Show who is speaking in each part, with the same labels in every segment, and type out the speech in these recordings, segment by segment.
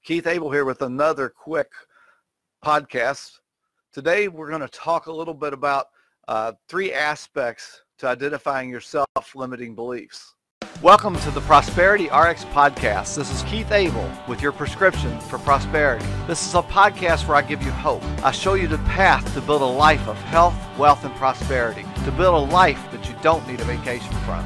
Speaker 1: Keith Abell here with another quick podcast. Today we're going to talk a little bit about three aspects to identifying your self-limiting beliefs. Welcome to the Prosperity RX podcast. This is Keith Abell with your prescription for prosperity. This is a podcast where I give you hope. I show you the path to build a life of health, wealth, and prosperity, to build a life that you don't need a vacation from.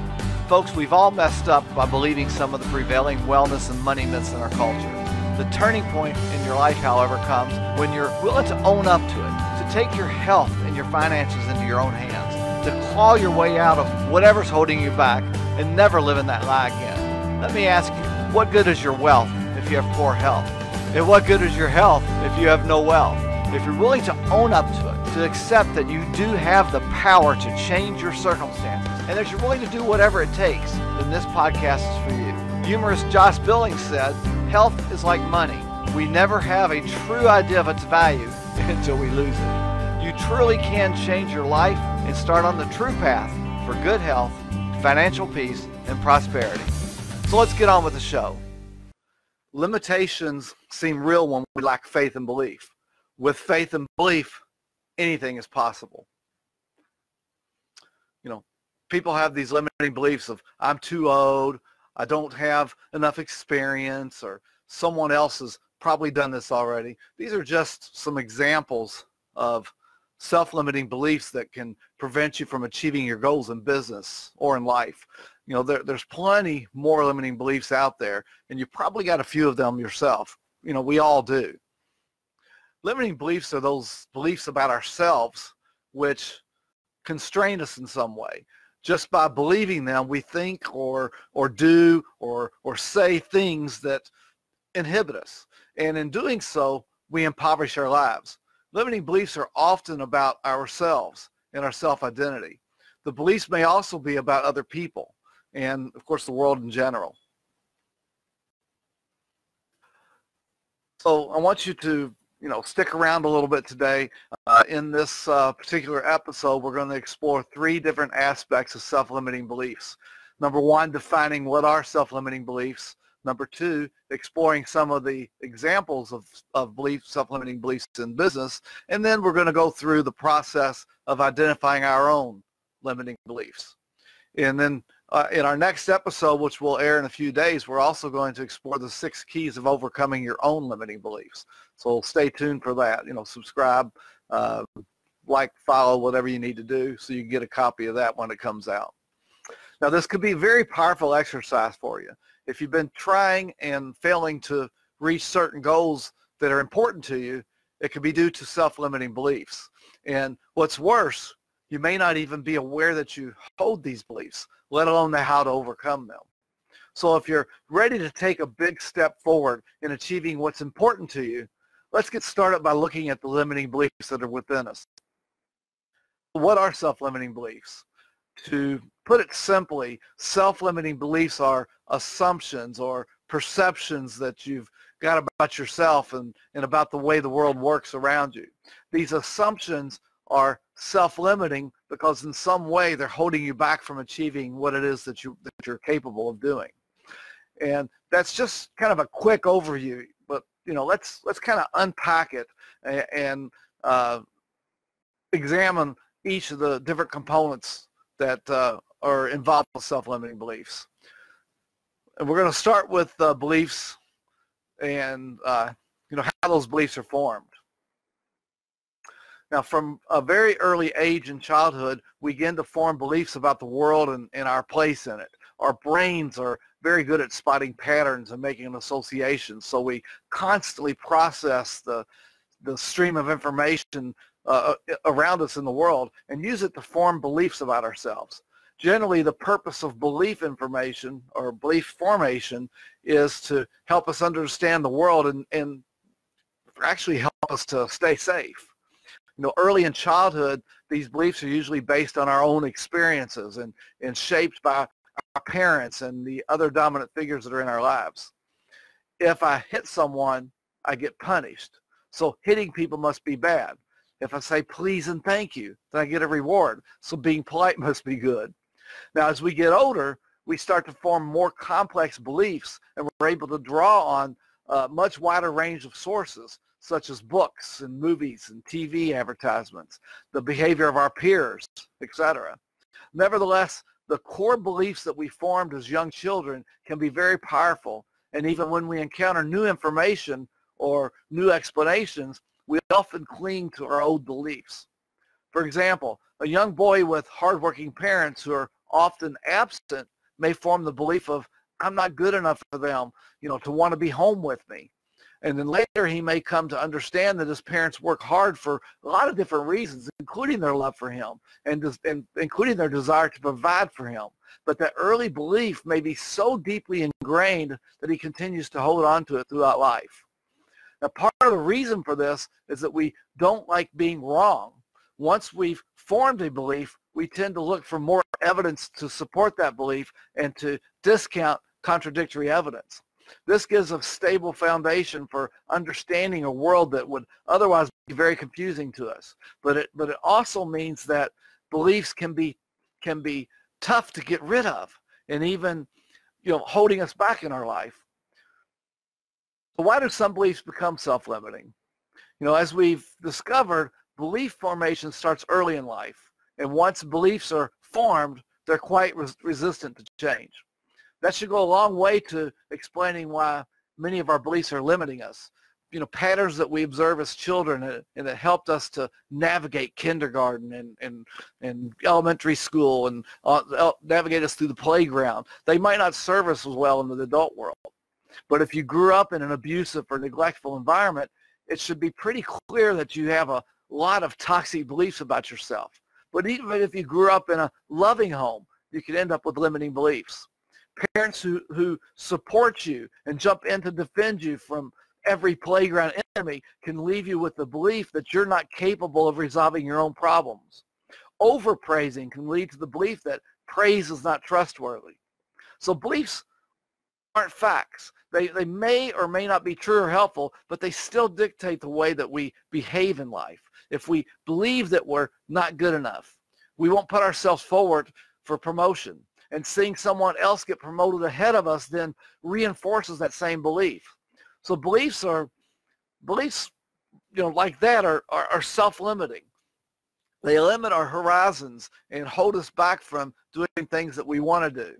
Speaker 1: Folks, we've all messed up by believing some of the prevailing wellness and money myths in our culture. The turning point in your life, however, comes when you're willing to own up to it, to take your health and your finances into your own hands, to claw your way out of whatever's holding you back and never live in that lie again. Let me ask you, what good is your wealth if you have poor health? And what good is your health if you have no wealth? If you're willing to own up to it, to accept that you do have the power to change your circumstances, and that you're willing to do whatever it takes, then this podcast is for you. Humorist Josh Billings said, "Health is like money. We never have a true idea of its value until we lose it." You truly can change your life and start on the true path for good health, financial peace, and prosperity. So let's get on with the show. Limitations seem real when we lack faith and belief. With faith and belief, anything is possible. People have these limiting beliefs of, I'm too old, I don't have enough experience, or someone else has probably done this already. These are just some examples of self-limiting beliefs that can prevent you from achieving your goals in business or in life. There's plenty more limiting beliefs out there, and you probably got a few of them yourself. We all do. Limiting beliefs are those beliefs about ourselves which constrain us in some way. Just by believing them, we think or do or say things that inhibit us. And in doing so, we impoverish our lives. Limiting beliefs are often about ourselves and our self-identity. The beliefs may also be about other people and, of course, the world in general. So I want you to stick around a little bit today. In this particular episode, we're going to explore three different aspects of self-limiting beliefs. Number one, defining what are self-limiting beliefs. Number two, exploring some of the examples of self-limiting beliefs in business. And then we're going to go through the process of identifying our own limiting beliefs. And then in our next episode, which will air in a few days, we're also going to explore the 6 keys of overcoming your own limiting beliefs. So stay tuned for that. Subscribe, like, follow, whatever you need to do so you can get a copy of that when it comes out. Now, this could be a very powerful exercise for you. If you've been trying and failing to reach certain goals that are important to you, it could be due to self-limiting beliefs. And what's worse, you may not even be aware that you hold these beliefs, let alone know how to overcome them. So if you're ready to take a big step forward in achieving what's important to you, let's get started by looking at the limiting beliefs that are within us. What are self-limiting beliefs? To put it simply, self-limiting beliefs are assumptions or perceptions that you've got about yourself and about the way the world works around you. These assumptions are self-limiting because in some way they're holding you back from achieving what it is that you're capable of doing. And that's just kind of a quick overview, but let's kind of unpack it and examine each of the different components that are involved with self-limiting beliefs. And we're going to start with beliefs and how those beliefs are formed. Now, from a very early age in childhood, we begin to form beliefs about the world and our place in it. Our brains are very good at spotting patterns and making associations, so we constantly process the stream of information around us in the world and use it to form beliefs about ourselves. Generally, the purpose of belief information or belief formation is to help us understand the world and actually help us to stay safe. Early in childhood, these beliefs are usually based on our own experiences and shaped by our parents and the other dominant figures that are in our lives. If I hit someone, I get punished. So hitting people must be bad. If I say please and thank you, then I get a reward. So being polite must be good. Now, as we get older, we start to form more complex beliefs, and we're able to draw on a much wider range of sources, such as books and movies and TV advertisements, the behavior of our peers, etc. Nevertheless, the core beliefs that we formed as young children can be very powerful, and even when we encounter new information or new explanations, we often cling to our old beliefs. For example, a young boy with hardworking parents who are often absent may form the belief of, I'm not good enough for them, to want to be home with me. And then later he may come to understand that his parents work hard for a lot of different reasons, including their love for him and including their desire to provide for him. But that early belief may be so deeply ingrained that he continues to hold on to it throughout life. Now, part of the reason for this is that we don't like being wrong. Once we've formed a belief, we tend to look for more evidence to support that belief and to discount contradictory evidence. This gives a stable foundation for understanding a world that would otherwise be very confusing to us. But it also means that beliefs can be tough to get rid of, and even holding us back in our life. So why do some beliefs become self-limiting? As we've discovered, belief formation starts early in life, and once beliefs are formed, they're quite resistant to change. That should go a long way to explaining why many of our beliefs are limiting us. Patterns that we observe as children and that helped us to navigate kindergarten and elementary school and navigate us through the playground. They might not serve us as well in the adult world. But if you grew up in an abusive or neglectful environment, it should be pretty clear that you have a lot of toxic beliefs about yourself. But even if you grew up in a loving home, you could end up with limiting beliefs. Parents who support you and jump in to defend you from every playground enemy can leave you with the belief that you're not capable of resolving your own problems. Overpraising can lead to the belief that praise is not trustworthy. So beliefs aren't facts. They may or may not be true or helpful, but they still dictate the way that we behave in life. If we believe that we're not good enough, we won't put ourselves forward for promotion. And seeing someone else get promoted ahead of us then reinforces that same belief. So beliefs like that are self-limiting. They limit our horizons and hold us back from doing things that we want to do.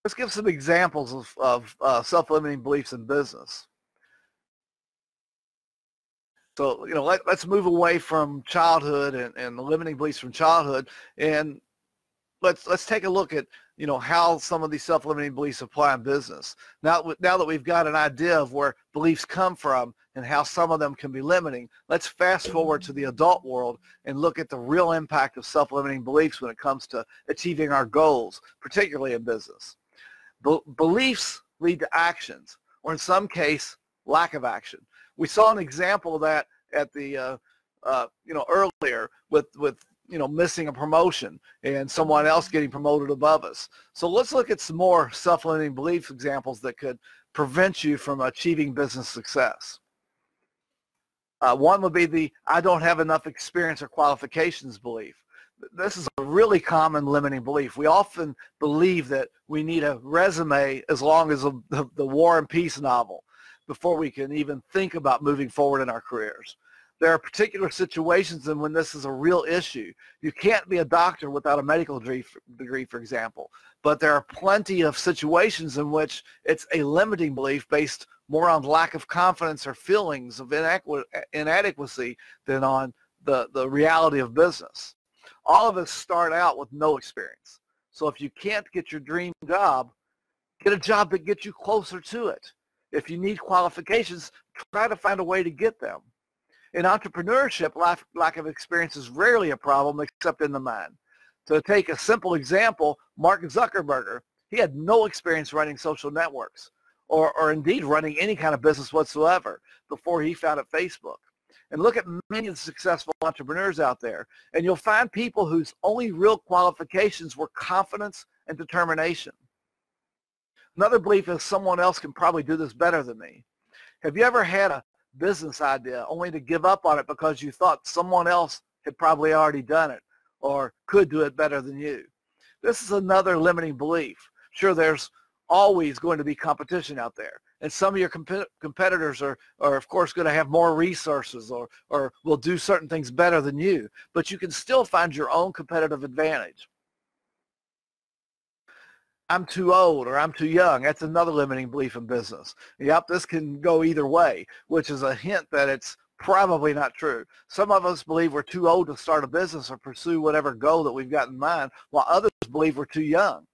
Speaker 1: Let's give some examples of self-limiting beliefs in business. So, let's move away from childhood and the limiting beliefs from childhood, and let's take a look at how some of these self-limiting beliefs apply in business. Now that we've got an idea of where beliefs come from and how some of them can be limiting, let's fast forward to the adult world and look at the real impact of self-limiting beliefs when it comes to achieving our goals, particularly in business. Beliefs lead to actions, or in some case, lack of action. We saw an example of that at the earlier with missing a promotion and someone else getting promoted above us. So let's look at some more self-limiting belief examples that could prevent you from achieving business success. One would be the I don't have enough experience or qualifications belief. This is a really common limiting belief. We often believe that we need a resume as long as the War and Peace novel before we can even think about moving forward in our careers. There are particular situations in when this is a real issue. You can't be a doctor without a medical degree, for example. But there are plenty of situations in which it's a limiting belief based more on lack of confidence or feelings of inadequacy than on the reality of business. All of us start out with no experience. So if you can't get your dream job, get a job that gets you closer to it. If you need qualifications, try to find a way to get them. In entrepreneurship, lack of experience is rarely a problem except in the mind. To take a simple example, Mark Zuckerberg, he had no experience running social networks or indeed running any kind of business whatsoever before he founded Facebook. And look at many of the successful entrepreneurs out there, and you'll find people whose only real qualifications were confidence and determination. Another belief is someone else can probably do this better than me. Have you ever had a business idea only to give up on it because you thought someone else had probably already done it or could do it better than you? This is another limiting belief. Sure, there's always going to be competition out there. and some of your competitors are of course going to have more resources or will do certain things better than you, but you can still find your own competitive advantage. I'm too old or I'm too young. That's another limiting belief in business. Yep, this can go either way, which is a hint that it's probably not true. Some of us believe we're too old to start a business or pursue whatever goal that we've got in mind, while others believe we're too young.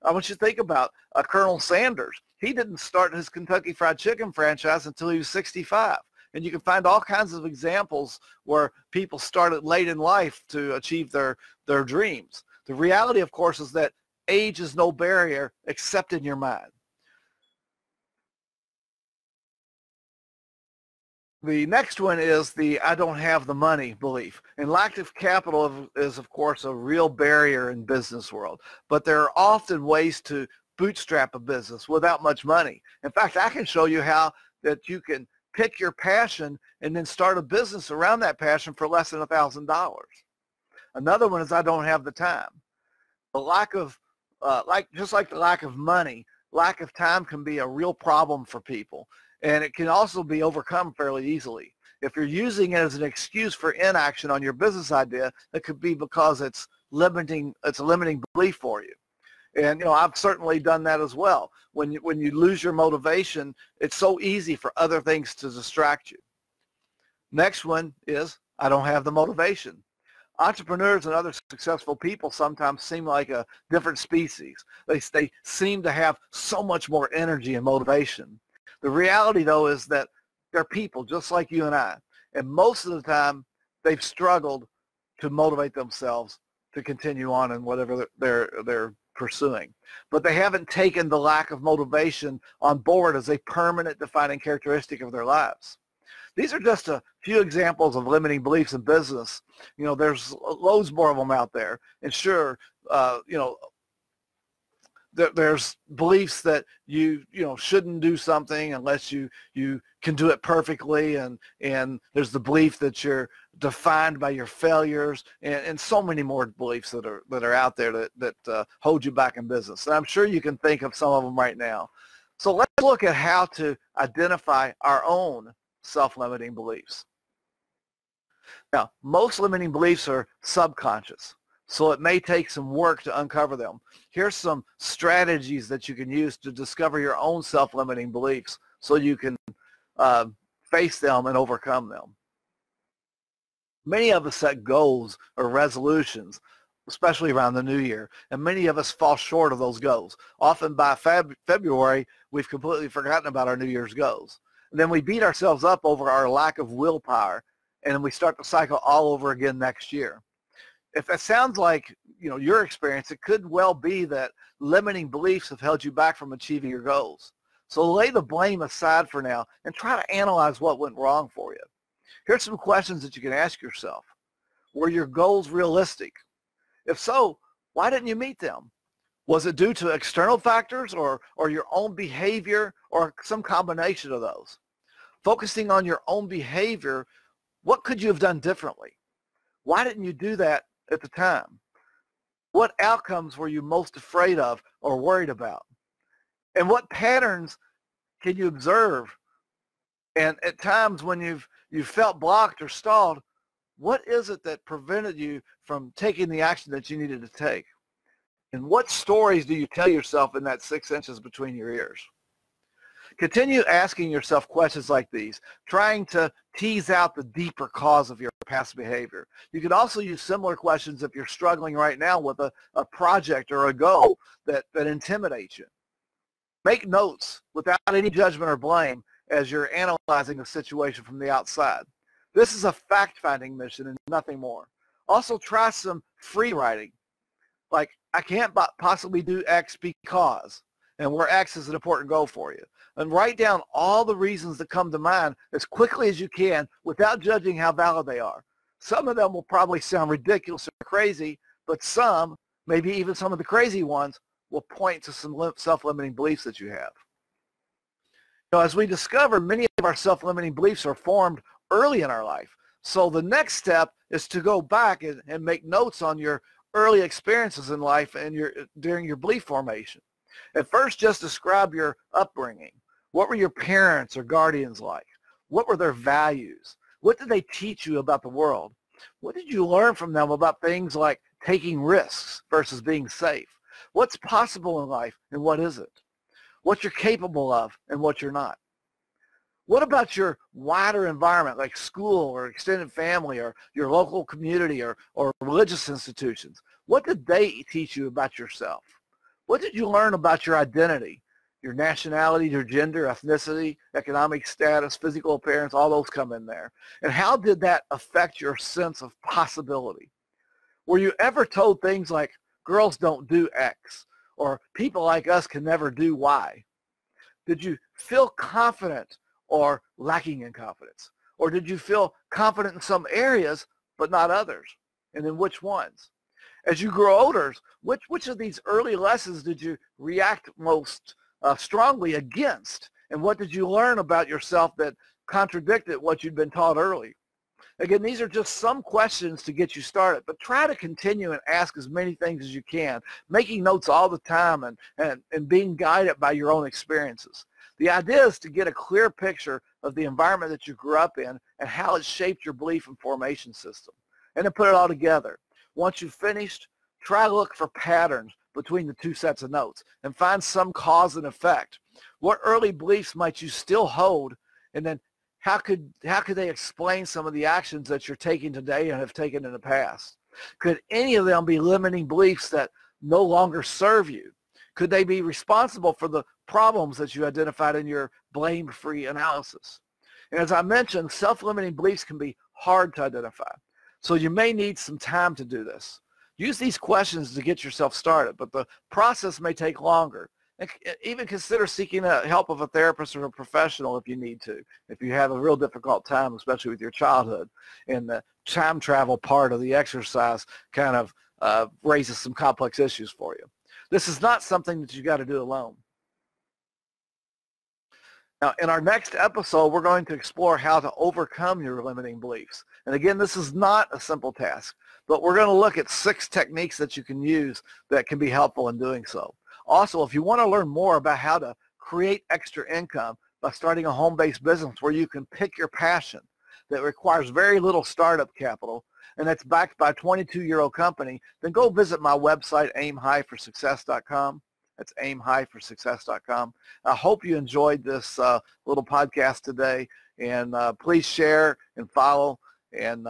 Speaker 1: I want you to think about Colonel Sanders. He didn't start his Kentucky Fried Chicken franchise until he was 65. And you can find all kinds of examples where people started late in life to achieve their dreams. The reality, of course, is that age is no barrier except in your mind. The next one is the I don't have the money belief. And lack of capital is, of course, a real barrier in business world. But there are often ways to bootstrap a business without much money. In fact, I can show you how that you can pick your passion and then start a business around that passion for less than $1,000. Another one is I don't have the time. The lack of, just like the lack of money, lack of time can be a real problem for people. And it can also be overcome fairly easily. If you're using it as an excuse for inaction on your business idea, it could be because it's a limiting belief for you. And I've certainly done that as well. When you lose your motivation, it's so easy for other things to distract you. Next one is I don't have the motivation. Entrepreneurs and other successful people sometimes seem like a different species. They seem to have so much more energy and motivation. The reality, though, is that they're people just like you and I. And most of the time, they've struggled to motivate themselves to continue on in whatever they're pursuing. But they haven't taken the lack of motivation on board as a permanent defining characteristic of their lives. These are just a few examples of limiting beliefs in business. There's loads more of them out there. And sure, there's beliefs that you shouldn't do something unless you can do it perfectly, and there's the belief that you're defined by your failures, and so many more beliefs that are out there that hold you back in business. And I'm sure you can think of some of them right now. So let's look at how to identify our own self-limiting beliefs. Now, most limiting beliefs are subconscious, so it may take some work to uncover them. Here's some strategies that you can use to discover your own self-limiting beliefs so you can face them and overcome them. Many of us set goals or resolutions, especially around the new year, and many of us fall short of those goals. Often by February, we've completely forgotten about our New Year's goals. And then we beat ourselves up over our lack of willpower, and then we start the cycle all over again next year. If that sounds like your experience, it could well be that limiting beliefs have held you back from achieving your goals. So lay the blame aside for now and try to analyze what went wrong for you. Here's some questions that you can ask yourself. Were your goals realistic? If so, why didn't you meet them? Was it due to external factors or your own behavior or some combination of those? Focusing on your own behavior, what could you have done differently? Why didn't you do that at the time? What outcomes were you most afraid of or worried about? And what patterns can you observe? And at times when you've felt blocked or stalled, what is it that prevented you from taking the action that you needed to take? And what stories do you tell yourself in that 6 inches between your ears? Continue asking yourself questions like these, trying to tease out the deeper cause of your past behavior. You can also use similar questions if you're struggling right now with a project or a goal that intimidates you. Make notes without any judgment or blame as you're analyzing the situation from the outside. This is a fact-finding mission and nothing more. Also, try some free writing, like I can't possibly do X because, and where X is an important goal for you. And write down all the reasons that come to mind as quickly as you can without judging how valid they are. Some of them will probably sound ridiculous or crazy, but some, maybe even some of the crazy ones, will point to some self-limiting beliefs that you have. As we discover, many of our self-limiting beliefs are formed early in our life. So the next step is to go back and make notes on your early experiences in life and during your belief formation. At first, just describe your upbringing. What were your parents or guardians like? What were their values? What did they teach you about the world? What did you learn from them about things like taking risks versus being safe? What's possible in life and what isn't? What you're capable of and what you're not? What about your wider environment like school or extended family or your local community or religious institutions? What did they teach you about yourself? What did you learn about your identity, your nationality, your gender, ethnicity, economic status, physical appearance? All those come in there. And how did that affect your sense of possibility? Were you ever told things like, girls don't do X, or people like us can never do Y? Did you feel confident or lacking in confidence? Or did you feel confident in some areas but not others? And then which ones? As you grow older, which of these early lessons did you react most strongly against? And what did you learn about yourself that contradicted what you'd been taught early? Again, these are just some questions to get you started, but try to continue and ask as many things as you can, making notes all the time and being guided by your own experiences. The idea is to get a clear picture of the environment that you grew up in and how it shaped your belief and formation system, and then put it all together. Once you've finished, try to look for patterns between the two sets of notes and find some cause and effect. What early beliefs might you still hold, and then how could they explain some of the actions that you're taking today and have taken in the past? Could any of them be limiting beliefs that no longer serve you? Could they be responsible for the problems that you identified in your blame-free analysis? And as I mentioned, self-limiting beliefs can be hard to identify. So you may need some time to do this. Use these questions to get yourself started, but the process may take longer. And even consider seeking the help of a therapist or a professional if you need to, if you have a real difficult time, especially with your childhood. And the time travel part of the exercise kind of raises some complex issues for you. This is not something that you got to do alone. Now, in our next episode, we're going to explore how to overcome your limiting beliefs. And again, this is not a simple task, but we're going to look at 6 techniques that you can use that can be helpful in doing so. Also, if you want to learn more about how to create extra income by starting a home-based business where you can pick your passion that requires very little startup capital and that's backed by a 22-year-old company, then go visit my website, aimhighforsuccess.com. That's aimhighforsuccess.com. I hope you enjoyed this little podcast today, and please share and follow. And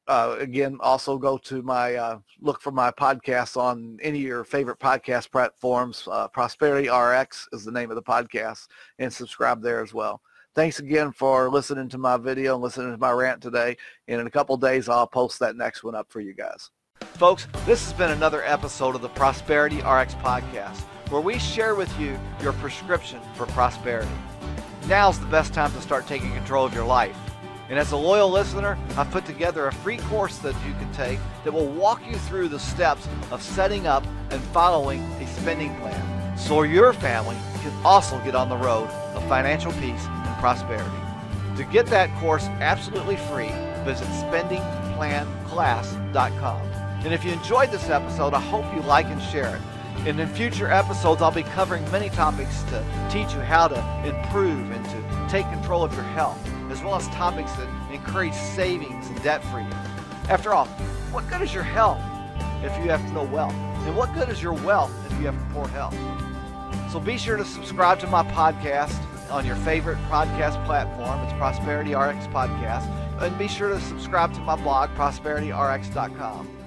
Speaker 1: again, also go to my, look for my podcast on any of your favorite podcast platforms. Prosperity RX is the name of the podcast, and subscribe there as well. Thanks again for listening to my video and listening to my rant today. And in a couple of days, I'll post that next one up for you guys. Folks, this has been another episode of the Prosperity RX podcast, where we share with you your prescription for prosperity. Now's the best time to start taking control of your life. And as a loyal listener, I've put together a free course that you can take that will walk you through the steps of setting up and following a spending plan, so your family can also get on the road of financial peace and prosperity. To get that course absolutely free, visit spendingplanclass.com. And if you enjoyed this episode, I hope you like and share it. And in future episodes, I'll be covering many topics to teach you how to improve and to take control of your health, as well as topics that encourage savings and debt freedom. After all, what good is your health if you have no wealth? And what good is your wealth if you have poor health? So be sure to subscribe to my podcast on your favorite podcast platform. It's Prosperity RX Podcast. And be sure to subscribe to my blog, prosperityrx.com.